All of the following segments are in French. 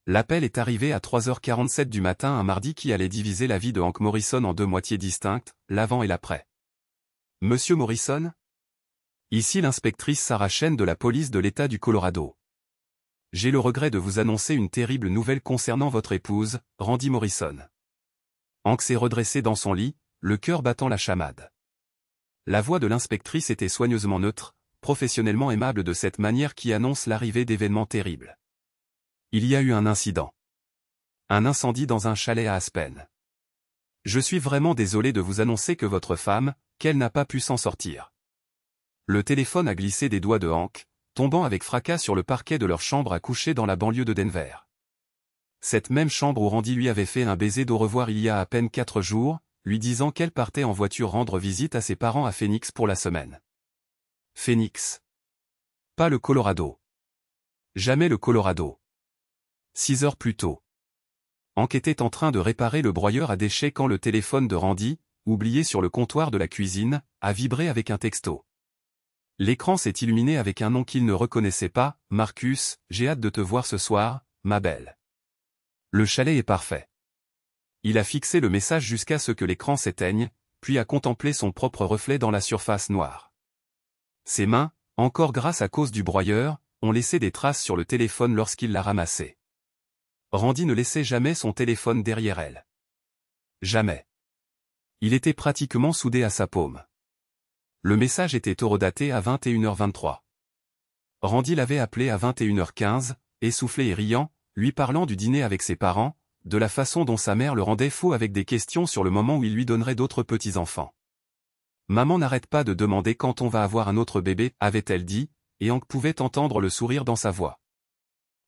L'appel est arrivé à 3h47 du matin un mardi qui allait diviser la vie de Hank Morrison en deux moitiés distinctes, l'avant et l'après. Monsieur Morrison? Ici l'inspectrice Sarah Chen de la police de l'État du Colorado. J'ai le regret de vous annoncer une terrible nouvelle concernant votre épouse, Randy Morrison. Hank s'est redressé dans son lit, le cœur battant la chamade. La voix de l'inspectrice était soigneusement neutre, professionnellement aimable de cette manière qui annonce l'arrivée d'événements terribles. Il y a eu un incident. Un incendie dans un chalet à Aspen. Je suis vraiment désolé de vous annoncer que votre femme, qu'elle n'a pas pu s'en sortir. Le téléphone a glissé des doigts de Hank, tombant avec fracas sur le parquet de leur chambre à coucher dans la banlieue de Denver. Cette même chambre où Randy lui avait fait un baiser d'au revoir il y a à peine 4 jours, lui disant qu'elle partait en voiture rendre visite à ses parents à Phoenix pour la semaine. Phoenix. Pas le Colorado. Jamais le Colorado. 6 heures plus tôt. Hank était en train de réparer le broyeur à déchets quand le téléphone de Randy, oublié sur le comptoir de la cuisine, a vibré avec un texto. L'écran s'est illuminé avec un nom qu'il ne reconnaissait pas, « Marcus, j'ai hâte de te voir ce soir, ma belle. » Le chalet est parfait. Il a fixé le message jusqu'à ce que l'écran s'éteigne, puis a contemplé son propre reflet dans la surface noire. Ses mains, encore grasses à cause du broyeur, ont laissé des traces sur le téléphone lorsqu'il l'a ramassé. Randy ne laissait jamais son téléphone derrière elle. Jamais. Il était pratiquement soudé à sa paume. Le message était horodaté à 21h23. Randy l'avait appelé à 21h15, essoufflé et riant, lui parlant du dîner avec ses parents, de la façon dont sa mère le rendait fou avec des questions sur le moment où il lui donnerait d'autres petits-enfants. « Maman n'arrête pas de demander quand on va avoir un autre bébé, avait-elle dit, et Hank pouvait entendre le sourire dans sa voix.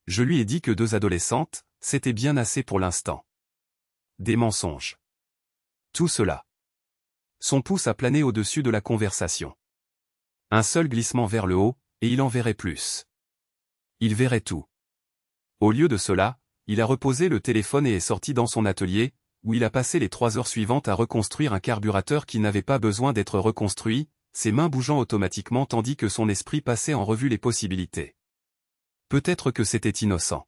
Je lui ai dit que 2 adolescentes, c'était bien assez pour l'instant. Des mensonges. Tout cela. Son pouce a plané au-dessus de la conversation. Un seul glissement vers le haut, et il en verrait plus. Il verrait tout. Au lieu de cela, il a reposé le téléphone et est sorti dans son atelier, où il a passé les 3 heures suivantes à reconstruire un carburateur qui n'avait pas besoin d'être reconstruit, ses mains bougeant automatiquement tandis que son esprit passait en revue les possibilités. Peut-être que c'était innocent.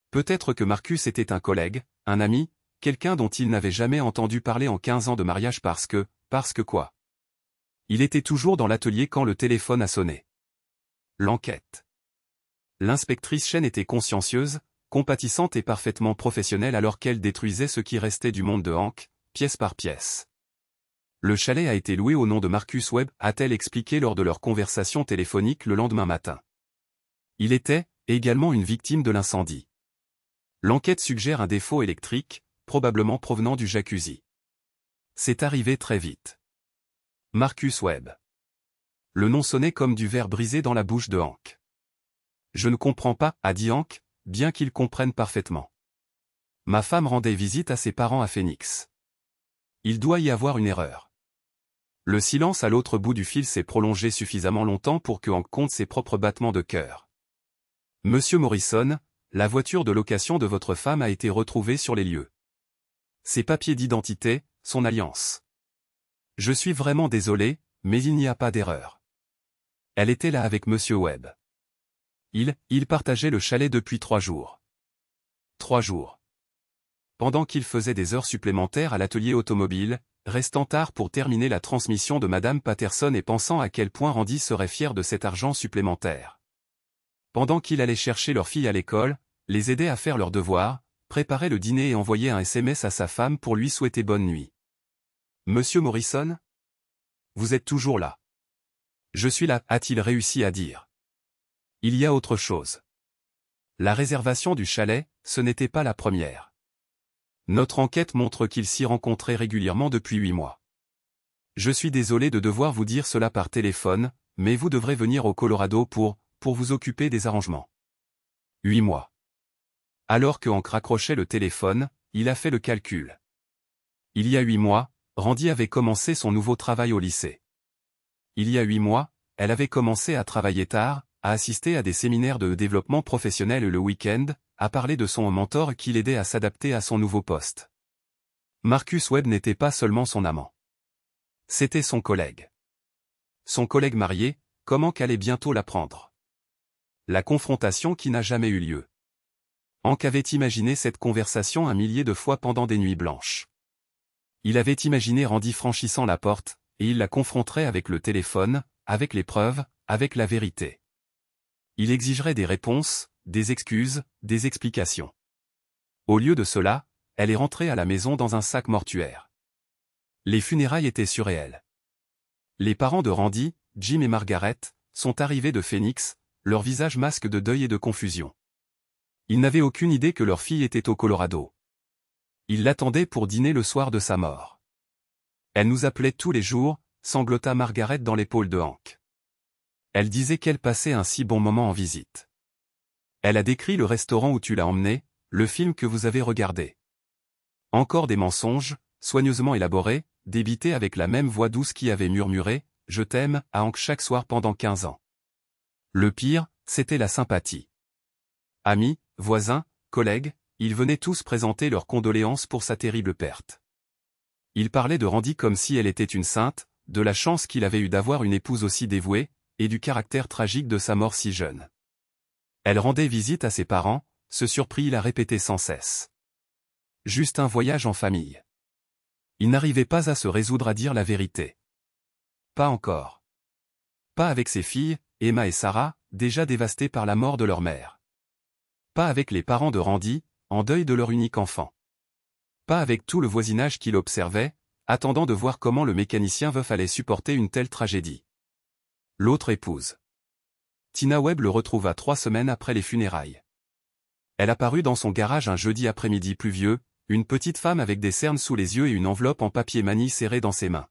Peut-être que Marcus était un collègue, un ami, quelqu'un dont il n'avait jamais entendu parler en 15 ans de mariage parce que quoi? Il était toujours dans l'atelier quand le téléphone a sonné. L'enquête. L'inspectrice Chen était consciencieuse, compatissante et parfaitement professionnelle alors qu'elle détruisait ce qui restait du monde de Hank, pièce par pièce. Le chalet a été loué au nom de Marcus Webb, a-t-elle expliqué lors de leur conversation téléphonique le lendemain matin. Il était, également une victime de l'incendie. L'enquête suggère un défaut électrique, probablement provenant du jacuzzi. C'est arrivé très vite. Marcus Webb. Le nom sonnait comme du verre brisé dans la bouche de Hank. Je ne comprends pas, a dit Hank, bien qu'il comprenne parfaitement. Ma femme rendait visite à ses parents à Phoenix. Il doit y avoir une erreur. Le silence à l'autre bout du fil s'est prolongé suffisamment longtemps pour que Hank compte ses propres battements de cœur. Monsieur Morrison, la voiture de location de votre femme a été retrouvée sur les lieux. Ses papiers d'identité, son alliance. Je suis vraiment désolé, mais il n'y a pas d'erreur. Elle était là avec Monsieur Webb. Il partageait le chalet depuis 3 jours. 3 jours. Pendant qu'il faisait des heures supplémentaires à l'atelier automobile, restant tard pour terminer la transmission de Madame Patterson et pensant à quel point Randy serait fier de cet argent supplémentaire. Pendant qu'il allait chercher leur fille à l'école, les aider à faire leurs devoirs, préparer le dîner et envoyer un SMS à sa femme pour lui souhaiter bonne nuit. Monsieur Morrison? Vous êtes toujours là. Je suis là, a-t-il réussi à dire. Il y a autre chose. La réservation du chalet, ce n'était pas la première. Notre enquête montre qu'il s'y rencontrait régulièrement depuis 8 mois. Je suis désolé de devoir vous dire cela par téléphone, mais vous devrez venir au Colorado pour vous occuper des arrangements. 8 mois. Alors que Hank raccrochait le téléphone, il a fait le calcul. Il y a 8 mois, Randy avait commencé son nouveau travail au lycée. Il y a 8 mois, elle avait commencé à travailler tard, à assister à des séminaires de développement professionnel le week-end, à parler de son mentor qui l'aidait à s'adapter à son nouveau poste. Marcus Webb n'était pas seulement son amant. C'était son collègue. Son collègue marié, comment qu'allait bientôt l'apprendre. La confrontation qui n'a jamais eu lieu. Hank avait imaginé cette conversation un millier de fois pendant des nuits blanches. Il avait imaginé Randy franchissant la porte, et il la confronterait avec le téléphone, avec les preuves, avec la vérité. Il exigerait des réponses, des excuses, des explications. Au lieu de cela, elle est rentrée à la maison dans un sac mortuaire. Les funérailles étaient surréelles. Les parents de Randy, Jim et Margaret, sont arrivés de Phoenix, leur visage masque de deuil et de confusion. Ils n'avaient aucune idée que leur fille était au Colorado. Ils l'attendaient pour dîner le soir de sa mort. Elle nous appelait tous les jours, sanglota Margaret dans l'épaule de Hank. Elle disait qu'elle passait un si bon moment en visite. Elle a décrit le restaurant où tu l'as emmené, le film que vous avez regardé. Encore des mensonges, soigneusement élaborés, débités avec la même voix douce qui avait murmuré « Je t'aime » à Hank chaque soir pendant 15 ans. Le pire, c'était la sympathie. Amis, voisins, collègues, ils venaient tous présenter leurs condoléances pour sa terrible perte. Ils parlaient de Randy comme si elle était une sainte, de la chance qu'il avait eue d'avoir une épouse aussi dévouée, et du caractère tragique de sa mort si jeune. Elle rendait visite à ses parents, ce surpris il a répété sans cesse. Juste un voyage en famille. Il n'arrivait pas à se résoudre à dire la vérité. Pas encore. Pas avec ses filles, Emma et Sarah, déjà dévastées par la mort de leur mère. Pas avec les parents de Randy, en deuil de leur unique enfant. Pas avec tout le voisinage qui l'observait, attendant de voir comment le mécanicien veuf allait supporter une telle tragédie. L'autre épouse. Tina Webb le retrouva 3 semaines après les funérailles. Elle apparut dans son garage un jeudi après-midi pluvieux, une petite femme avec des cernes sous les yeux et une enveloppe en papier manie serrée dans ses mains.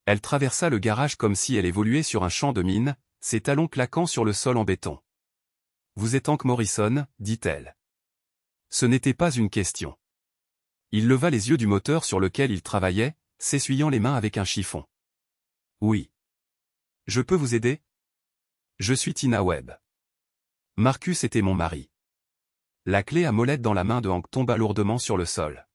Elle traversa le garage comme si elle évoluait sur un champ de mine, ses talons claquant sur le sol en béton. « Vous êtes Hank Morrison » dit-elle. Ce n'était pas une question. Il leva les yeux du moteur sur lequel il travaillait, s'essuyant les mains avec un chiffon. « Oui. Je peux vous aider ? Je suis Tina Webb. Marcus était mon mari. » La clé à molette dans la main de Hank tomba lourdement sur le sol.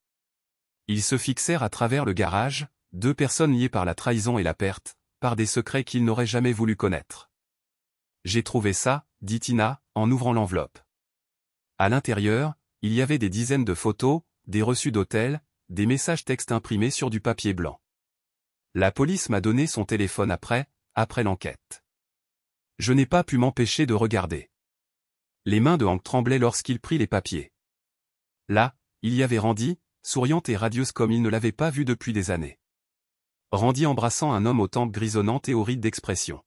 Ils se fixèrent à travers le garage, 2 personnes liées par la trahison et la perte, par des secrets qu'ils n'auraient jamais voulu connaître. « J'ai trouvé ça » dit Tina, en ouvrant l'enveloppe. À l'intérieur, il y avait des dizaines de photos, des reçus d'hôtel, des messages textes imprimés sur du papier blanc. La police m'a donné son téléphone après l'enquête. Je n'ai pas pu m'empêcher de regarder. Les mains de Hank tremblaient lorsqu'il prit les papiers. Là, il y avait Randy, souriante et radieuse comme il ne l'avait pas vue depuis des années. Randy embrassant un homme aux tempes grisonnantes et aux rides d'expression.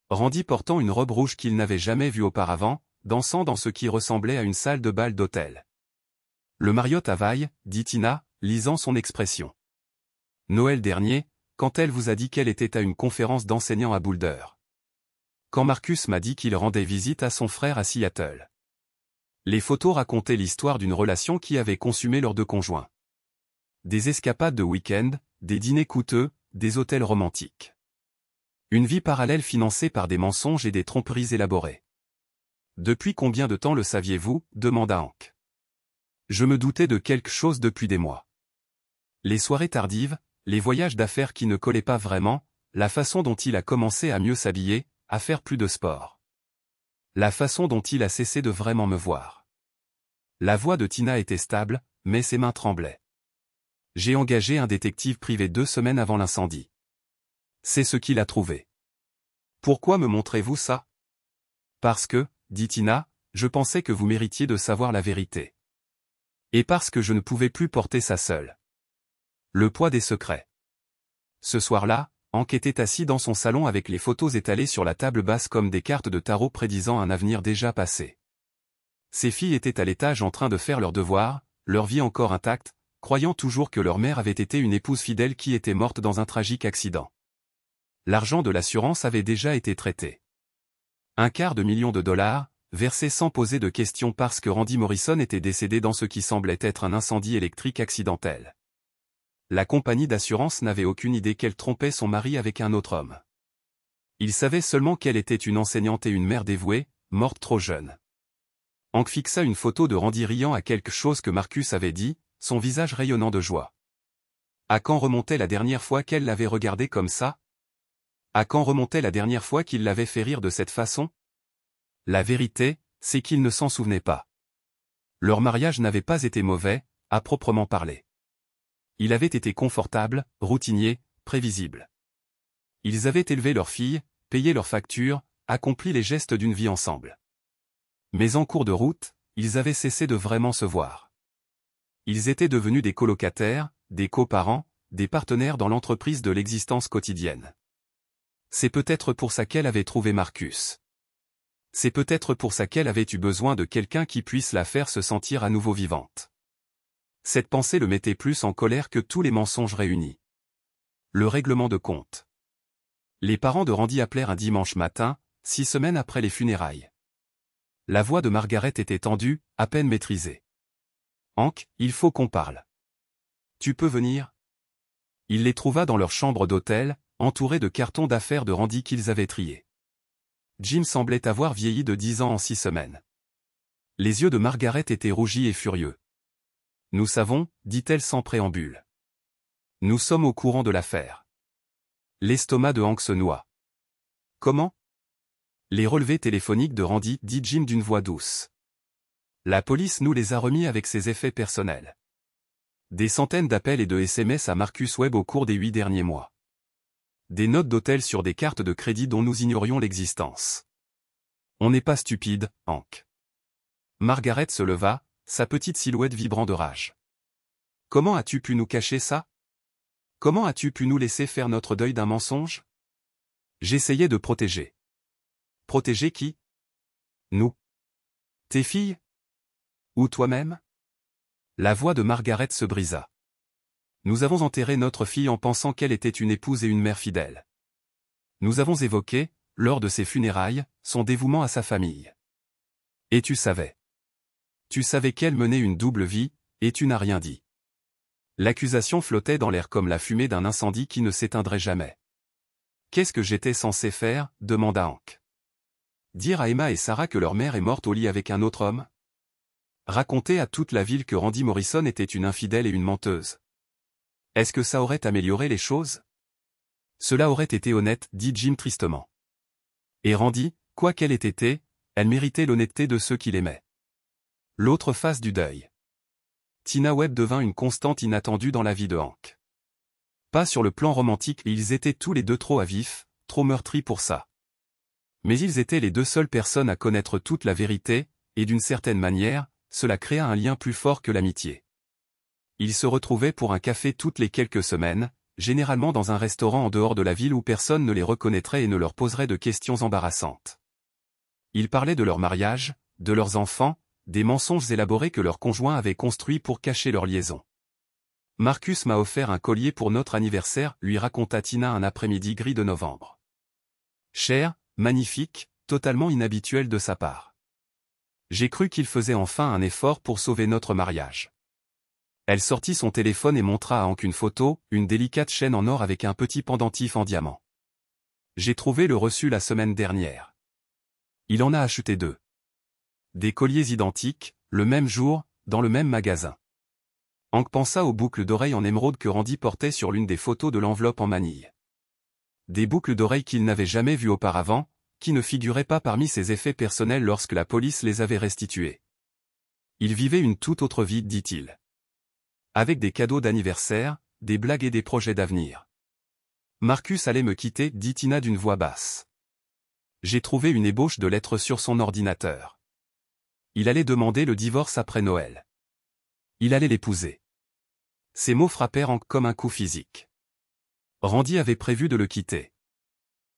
Randy portant une robe rouge qu'il n'avait jamais vue auparavant, dansant dans ce qui ressemblait à une salle de bal d'hôtel. Le Marriott Hawaii, dit Tina, lisant son expression. Noël dernier, quand elle vous a dit qu'elle était à une conférence d'enseignants à Boulder. Quand Marcus m'a dit qu'il rendait visite à son frère à Seattle. Les photos racontaient l'histoire d'une relation qui avait consumé leurs 2 conjoints. Des escapades de week-end, des dîners coûteux, des hôtels romantiques. Une vie parallèle financée par des mensonges et des tromperies élaborées. Depuis combien de temps le saviez-vous ? demanda Hank. Je me doutais de quelque chose depuis des mois. Les soirées tardives, les voyages d'affaires qui ne collaient pas vraiment, la façon dont il a commencé à mieux s'habiller, à faire plus de sport. La façon dont il a cessé de vraiment me voir. La voix de Tina était stable, mais ses mains tremblaient. J'ai engagé un détective privé 2 semaines avant l'incendie. C'est ce qu'il a trouvé. Pourquoi me montrez-vous ça ? Parce que, dit Tina, je pensais que vous méritiez de savoir la vérité. Et parce que je ne pouvais plus porter ça seul. Le poids des secrets. Ce soir-là, Hank était assis dans son salon avec les photos étalées sur la table basse comme des cartes de tarot prédisant un avenir déjà passé. Ses filles étaient à l'étage en train de faire leurs devoirs, leur vie encore intacte, croyant toujours que leur mère avait été une épouse fidèle qui était morte dans un tragique accident. L'argent de l'assurance avait déjà été traité. $250 000, versé sans poser de questions parce que Randy Morrison était décédé dans ce qui semblait être un incendie électrique accidentel. La compagnie d'assurance n'avait aucune idée qu'elle trompait son mari avec un autre homme. Il savait seulement qu'elle était une enseignante et une mère dévouée, morte trop jeune. Hank fixa une photo de Randy riant à quelque chose que Marcus avait dit, son visage rayonnant de joie. À quand remontait la dernière fois qu'elle l'avait regardé comme ça ? À quand remontait la dernière fois qu'il l'avait fait rire de cette façon ? La vérité, c'est qu'il ne s'en souvenait pas. Leur mariage n'avait pas été mauvais, à proprement parler. Il avait été confortable, routinier, prévisible. Ils avaient élevé leur fille, payé leurs factures, accompli les gestes d'une vie ensemble. Mais en cours de route, ils avaient cessé de vraiment se voir. Ils étaient devenus des colocataires, des coparents, des partenaires dans l'entreprise de l'existence quotidienne. C'est peut-être pour ça qu'elle avait trouvé Marcus. C'est peut-être pour ça qu'elle avait eu besoin de quelqu'un qui puisse la faire se sentir à nouveau vivante. Cette pensée le mettait plus en colère que tous les mensonges réunis. Le règlement de compte. Les parents de Randy appelèrent un dimanche matin, 6 semaines après les funérailles. La voix de Margaret était tendue, à peine maîtrisée. « Hank, il faut qu'on parle. Tu peux venir ?» Il les trouva dans leur chambre d'hôtel, entourés de cartons d'affaires de Randy qu'ils avaient triés. Jim semblait avoir vieilli de 10 ans en 6 semaines. Les yeux de Margaret étaient rougis et furieux. « Nous savons, dit-elle sans préambule. Nous sommes au courant de l'affaire. » L'estomac de Hank se noua. « Comment ?» Les relevés téléphoniques de Randy, dit Jim d'une voix douce. La police nous les a remis avec ses effets personnels. Des centaines d'appels et de SMS à Marcus Webb au cours des 8 derniers mois. Des notes d'hôtel sur des cartes de crédit dont nous ignorions l'existence. On n'est pas stupide, Hank. Margaret se leva, sa petite silhouette vibrant de rage. Comment as-tu pu nous cacher ça? Comment as-tu pu nous laisser faire notre deuil d'un mensonge? J'essayais de protéger. Protéger qui? Nous. Tes filles? Ou toi-même? La voix de Margaret se brisa. Nous avons enterré notre fille en pensant qu'elle était une épouse et une mère fidèle. Nous avons évoqué, lors de ses funérailles, son dévouement à sa famille. Et tu savais. Tu savais qu'elle menait une double vie, et tu n'as rien dit. L'accusation flottait dans l'air comme la fumée d'un incendie qui ne s'éteindrait jamais. Qu'est-ce que j'étais censé faire? Demanda Hank. Dire à Emma et Sarah que leur mère est morte au lit avec un autre homme? Raconter à toute la ville que Randy Morrison était une infidèle et une menteuse? Est-ce que ça aurait amélioré les choses? Cela aurait été honnête, dit Jim tristement. Et Randy, quoi qu'elle ait été, elle méritait l'honnêteté de ceux qui l'aimaient. L'autre face du deuil. Tina Webb devint une constante inattendue dans la vie de Hank. Pas sur le plan romantique, ils étaient tous les deux trop à vif, trop meurtris pour ça. Mais ils étaient les deux seules personnes à connaître toute la vérité, et d'une certaine manière, cela créa un lien plus fort que l'amitié. Ils se retrouvaient pour un café toutes les quelques semaines, généralement dans un restaurant en dehors de la ville où personne ne les reconnaîtrait et ne leur poserait de questions embarrassantes. Ils parlaient de leur mariage, de leurs enfants, des mensonges élaborés que leurs conjoints avaient construits pour cacher leur liaison. Marcus m'a offert un collier pour notre anniversaire, lui raconta Tina un après-midi gris de novembre. Cher, magnifique, totalement inhabituel de sa part. J'ai cru qu'il faisait enfin un effort pour sauver notre mariage. Elle sortit son téléphone et montra à Hank une photo, une délicate chaîne en or avec un petit pendentif en diamant. J'ai trouvé le reçu la semaine dernière. Il en a acheté 2. Des colliers identiques, le même jour, dans le même magasin. Hank pensa aux boucles d'oreilles en émeraude que Randy portait sur l'une des photos de l'enveloppe en manille. Des boucles d'oreilles qu'il n'avait jamais vues auparavant, qui ne figuraient pas parmi ses effets personnels lorsque la police les avait restituées. Il vivait une toute autre vie, dit-il. Avec des cadeaux d'anniversaire, des blagues et des projets d'avenir. Marcus allait me quitter, dit Tina d'une voix basse. J'ai trouvé une ébauche de lettre sur son ordinateur. Il allait demander le divorce après Noël. Il allait l'épouser. Ces mots frappèrent Hank comme un coup physique. Randy avait prévu de le quitter.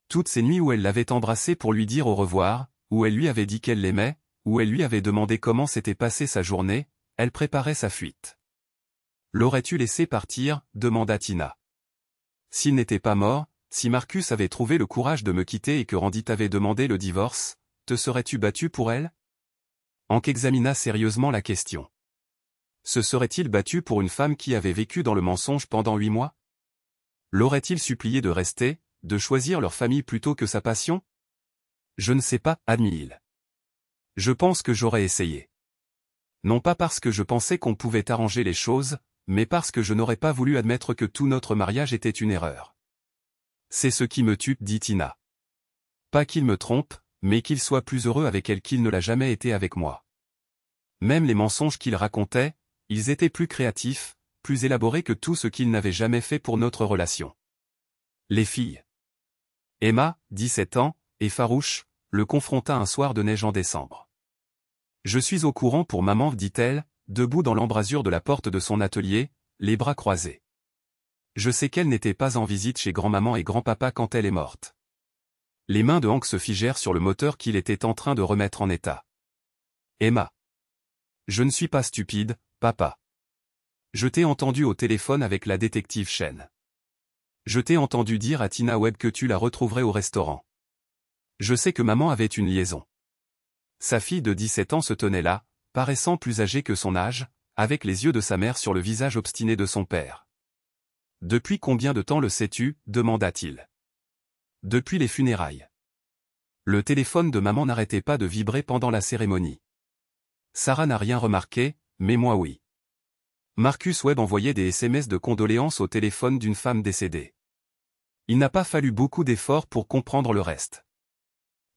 Toutes ces nuits où elle l'avait embrassé pour lui dire au revoir, où elle lui avait dit qu'elle l'aimait, où elle lui avait demandé comment s'était passée sa journée, elle préparait sa fuite. L'aurais-tu laissé partir? Demanda Tina. S'il n'était pas mort, si Marcus avait trouvé le courage de me quitter et que Randy t'avait demandé le divorce, te serais-tu battu pour elle? Hank examina sérieusement la question. Se serait-il battu pour une femme qui avait vécu dans le mensonge pendant 8 mois? L'aurait-il supplié de rester, de choisir leur famille plutôt que sa passion? Je ne sais pas, admit-il. Je pense que j'aurais essayé. Non pas parce que je pensais qu'on pouvait arranger les choses, mais parce que je n'aurais pas voulu admettre que tout notre mariage était une erreur. C'est ce qui me tue, dit Tina. Pas qu'il me trompe, mais qu'il soit plus heureux avec elle qu'il ne l'a jamais été avec moi. Même les mensonges qu'il racontait, ils étaient plus créatifs, plus élaborés que tout ce qu'il n'avait jamais fait pour notre relation. Les filles. Emma, 17 ans, et farouche, le confronta un soir de neige en décembre. « Je suis au courant pour maman, dit-elle, debout dans l'embrasure de la porte de son atelier, les bras croisés. Je sais qu'elle n'était pas en visite chez grand-maman et grand-papa quand elle est morte. » Les mains de Hank se figèrent sur le moteur qu'il était en train de remettre en état. « Emma. Je ne suis pas stupide, papa. Je t'ai entendu au téléphone avec la détective Chen. Je t'ai entendu dire à Tina Webb que tu la retrouverais au restaurant. Je sais que maman avait une liaison. » Sa fille de 17 ans se tenait là, paraissant plus âgée que son âge, avec les yeux de sa mère sur le visage obstiné de son père. « Depuis combien de temps le sais-tu ? demanda-t-il. « Depuis les funérailles. » Le téléphone de maman n'arrêtait pas de vibrer pendant la cérémonie. Sarah n'a rien remarqué, mais moi oui. Marcus Webb envoyait des SMS de condoléances au téléphone d'une femme décédée. Il n'a pas fallu beaucoup d'efforts pour comprendre le reste.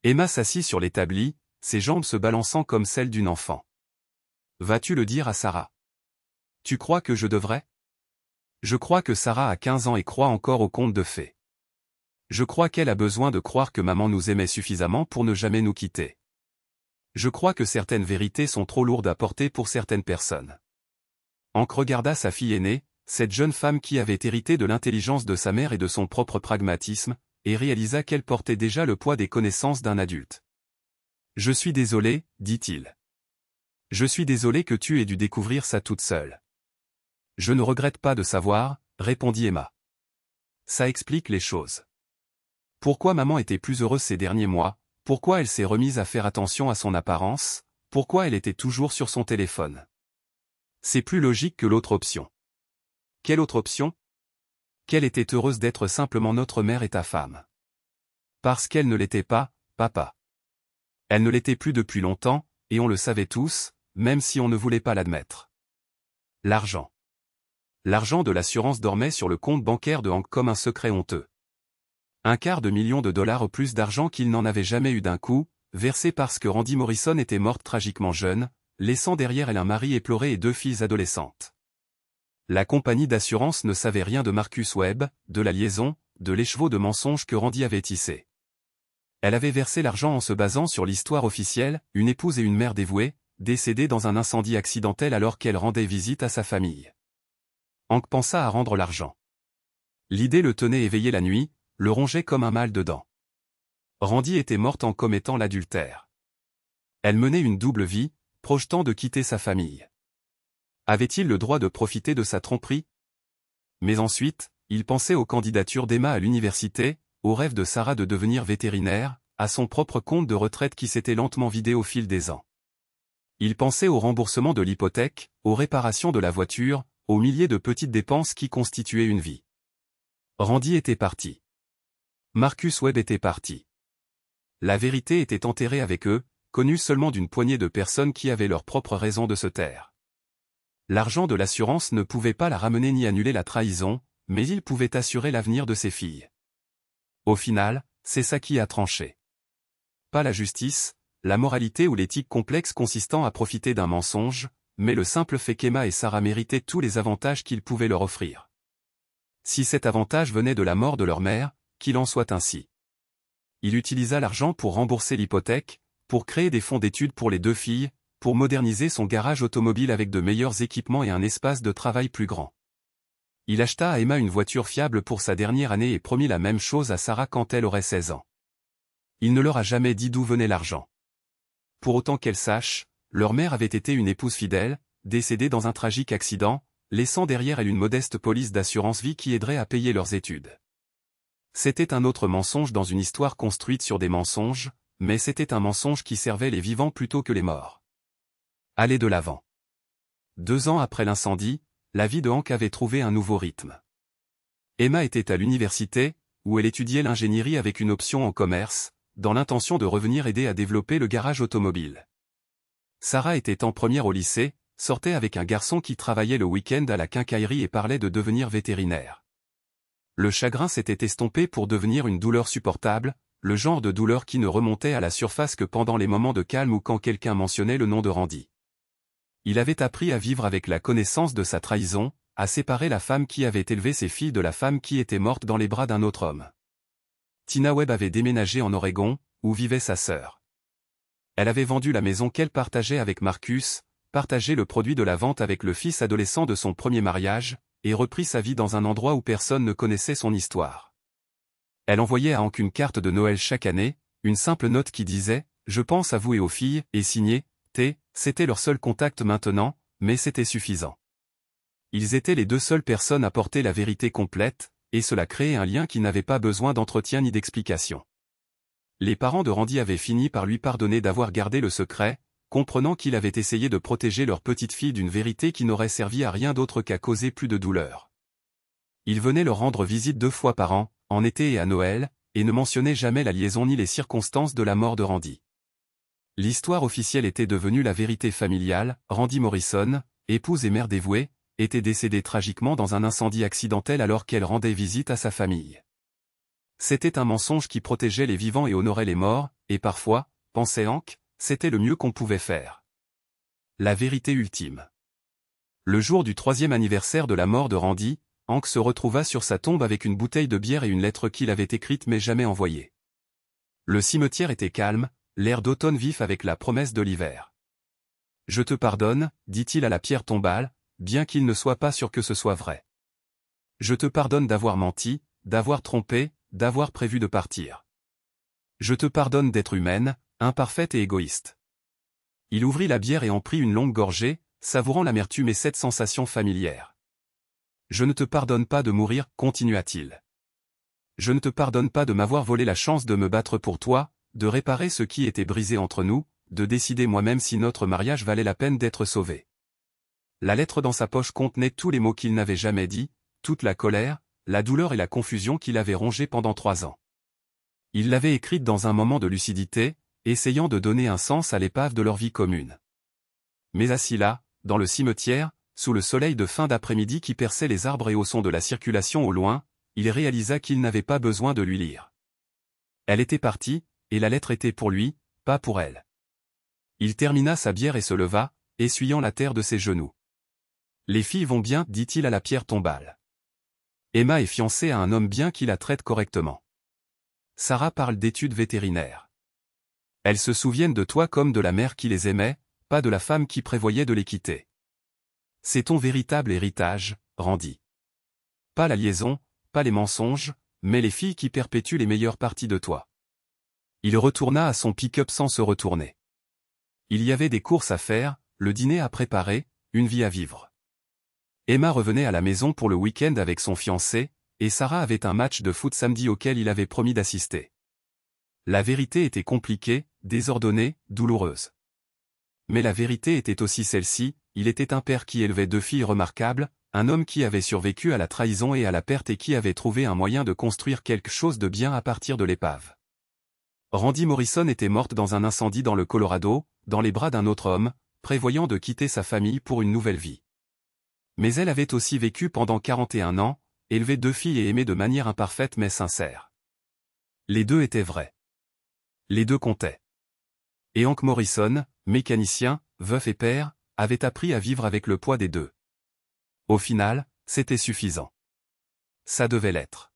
Emma s'assit sur l'établi, ses jambes se balançant comme celles d'une enfant. « Vas-tu le dire à Sarah ? Tu crois que je devrais ? Je crois que Sarah a 15 ans et croit encore aux contes de fées. Je crois qu'elle a besoin de croire que maman nous aimait suffisamment pour ne jamais nous quitter. Je crois que certaines vérités sont trop lourdes à porter pour certaines personnes. » Hank regarda sa fille aînée, cette jeune femme qui avait hérité de l'intelligence de sa mère et de son propre pragmatisme, et réalisa qu'elle portait déjà le poids des connaissances d'un adulte. « Je suis désolé, dit-il. Je suis désolé que tu aies dû découvrir ça toute seule. »« Je ne regrette pas de savoir, » répondit Emma. « Ça explique les choses. Pourquoi maman était plus heureuse ces derniers mois, pourquoi elle s'est remise à faire attention à son apparence, pourquoi elle était toujours sur son téléphone. C'est plus logique que l'autre option. » « Quelle autre option ? » ?»« Qu'elle était heureuse d'être simplement notre mère et ta femme. »« Parce qu'elle ne l'était pas, papa. Elle ne l'était plus depuis longtemps, et on le savait tous, même si on ne voulait pas l'admettre. L'argent. L'argent de l'assurance dormait sur le compte bancaire de Hank comme un secret honteux. $250 000 au plus d'argent qu'il n'en avait jamais eu d'un coup, versé parce que Randy Morrison était morte tragiquement jeune, laissant derrière elle un mari éploré et 2 filles adolescentes. La compagnie d'assurance ne savait rien de Marcus Webb, de la liaison, de l'écheveau de mensonges que Randy avait tissé. Elle avait versé l'argent en se basant sur l'histoire officielle, une épouse et une mère dévouées, décédées dans un incendie accidentel alors qu'elle rendait visite à sa famille. Hank pensa à rendre l'argent. L'idée le tenait éveillé la nuit, le rongeait comme un mal de dents. Randy était morte en commettant l'adultère. Elle menait une double vie, projetant de quitter sa famille. Avait-il le droit de profiter de sa tromperie? Mais ensuite, il pensait aux candidatures d'Emma à l'université, au rêve de Sarah de devenir vétérinaire, à son propre compte de retraite qui s'était lentement vidé au fil des ans. Il pensait au remboursement de l'hypothèque, aux réparations de la voiture, aux milliers de petites dépenses qui constituaient une vie. Randy était parti. Marcus Webb était parti. La vérité était enterrée avec eux, connue seulement d'une poignée de personnes qui avaient leurs propres raisons de se taire. L'argent de l'assurance ne pouvait pas la ramener ni annuler la trahison, mais il pouvait assurer l'avenir de ses filles. Au final, c'est ça qui a tranché. Pas la justice, la moralité ou l'éthique complexe consistant à profiter d'un mensonge, mais le simple fait qu'Emma et Sarah méritaient tous les avantages qu'il pouvait leur offrir. Si cet avantage venait de la mort de leur mère, qu'il en soit ainsi. Il utilisa l'argent pour rembourser l'hypothèque, pour créer des fonds d'études pour les 2 filles, pour moderniser son garage automobile avec de meilleurs équipements et un espace de travail plus grand. Il acheta à Emma une voiture fiable pour sa dernière année et promit la même chose à Sarah quand elle aurait 16 ans. Il ne leur a jamais dit d'où venait l'argent. Pour autant qu'elle sache, leur mère avait été une épouse fidèle, décédée dans un tragique accident, laissant derrière elle une modeste police d'assurance vie qui aiderait à payer leurs études. C'était un autre mensonge dans une histoire construite sur des mensonges, mais c'était un mensonge qui servait les vivants plutôt que les morts. Aller de l'avant. 2 ans après l'incendie, la vie de Hank avait trouvé un nouveau rythme. Emma était à l'université, où elle étudiait l'ingénierie avec une option en commerce, dans l'intention de revenir aider à développer le garage automobile. Sarah était en première au lycée, sortait avec un garçon qui travaillait le week-end à la quincaillerie et parlait de devenir vétérinaire. Le chagrin s'était estompé pour devenir une douleur supportable, le genre de douleur qui ne remontait à la surface que pendant les moments de calme ou quand quelqu'un mentionnait le nom de Randy. Il avait appris à vivre avec la connaissance de sa trahison, à séparer la femme qui avait élevé ses filles de la femme qui était morte dans les bras d'un autre homme. Tina Webb avait déménagé en Oregon, où vivait sa sœur. Elle avait vendu la maison qu'elle partageait avec Marcus, partagé le produit de la vente avec le fils adolescent de son premier mariage, et repris sa vie dans un endroit où personne ne connaissait son histoire. Elle envoyait à Hank une carte de Noël chaque année, une simple note qui disait « Je pense à vous et aux filles » et signée « T ». C'était leur seul contact maintenant, mais c'était suffisant. Ils étaient les deux seules personnes à porter la vérité complète, et cela créait un lien qui n'avait pas besoin d'entretien ni d'explication. Les parents de Randy avaient fini par lui pardonner d'avoir gardé le secret, comprenant qu'il avait essayé de protéger leur petite fille d'une vérité qui n'aurait servi à rien d'autre qu'à causer plus de douleur. Il venait leur rendre visite 2 fois par an, en été et à Noël, et ne mentionnait jamais la liaison ni les circonstances de la mort de Randy. L'histoire officielle était devenue la vérité familiale. Randy Morrison, épouse et mère dévouée, était décédée tragiquement dans un incendie accidentel alors qu'elle rendait visite à sa famille. C'était un mensonge qui protégeait les vivants et honorait les morts, et parfois, pensait Hank, c'était le mieux qu'on pouvait faire. La vérité ultime. Le jour du 3e anniversaire de la mort de Randy, Hank se retrouva sur sa tombe avec une bouteille de bière et une lettre qu'il avait écrite mais jamais envoyée. Le cimetière était calme, l'air d'automne vif avec la promesse de l'hiver. « Je te pardonne, dit-il à la pierre tombale, bien qu'il ne soit pas sûr que ce soit vrai. Je te pardonne d'avoir menti, d'avoir trompé, d'avoir prévu de partir. Je te pardonne d'être humaine, imparfaite et égoïste. » Il ouvrit la bière et en prit une longue gorgée, savourant l'amertume et cette sensation familière. « Je ne te pardonne pas de mourir, continua-t-il. Je ne te pardonne pas de m'avoir volé la chance de me battre pour toi, de réparer ce qui était brisé entre nous, de décider moi-même si notre mariage valait la peine d'être sauvé. » La lettre dans sa poche contenait tous les mots qu'il n'avait jamais dit, toute la colère, la douleur et la confusion qu'il avait rongée pendant 3 ans. Il l'avait écrite dans un moment de lucidité, essayant de donner un sens à l'épave de leur vie commune. Mais assis là, dans le cimetière, sous le soleil de fin d'après-midi qui perçait les arbres et au son de la circulation au loin, il réalisa qu'il n'avait pas besoin de lui lire. Elle était partie, et la lettre était pour lui, pas pour elle. Il termina sa bière et se leva, essuyant la terre de ses genoux. « Les filles vont bien, dit-il à la pierre tombale. Emma est fiancée à un homme bien qui la traite correctement. Sarah parle d'études vétérinaires. Elles se souviennent de toi comme de la mère qui les aimait, pas de la femme qui prévoyait de les quitter. C'est ton véritable héritage, Randy. Pas la liaison, pas les mensonges, mais les filles qui perpétuent les meilleures parties de toi. » Il retourna à son pick-up sans se retourner. Il y avait des courses à faire, le dîner à préparer, une vie à vivre. Emma revenait à la maison pour le week-end avec son fiancé, et Sarah avait un match de foot samedi auquel il avait promis d'assister. La vérité était compliquée, désordonnée, douloureuse. Mais la vérité était aussi celle-ci, il était un père qui élevait 2 filles remarquables, un homme qui avait survécu à la trahison et à la perte et qui avait trouvé un moyen de construire quelque chose de bien à partir de l'épave. Randy Morrison était morte dans un incendie dans le Colorado, dans les bras d'un autre homme, prévoyant de quitter sa famille pour une nouvelle vie. Mais elle avait aussi vécu pendant 41 ans, élevé 2 filles et aimé de manière imparfaite mais sincère. Les 2 étaient vrais. Les 2 comptaient. Et Hank Morrison, mécanicien, veuf et père, avait appris à vivre avec le poids des 2. Au final, c'était suffisant. Ça devait l'être.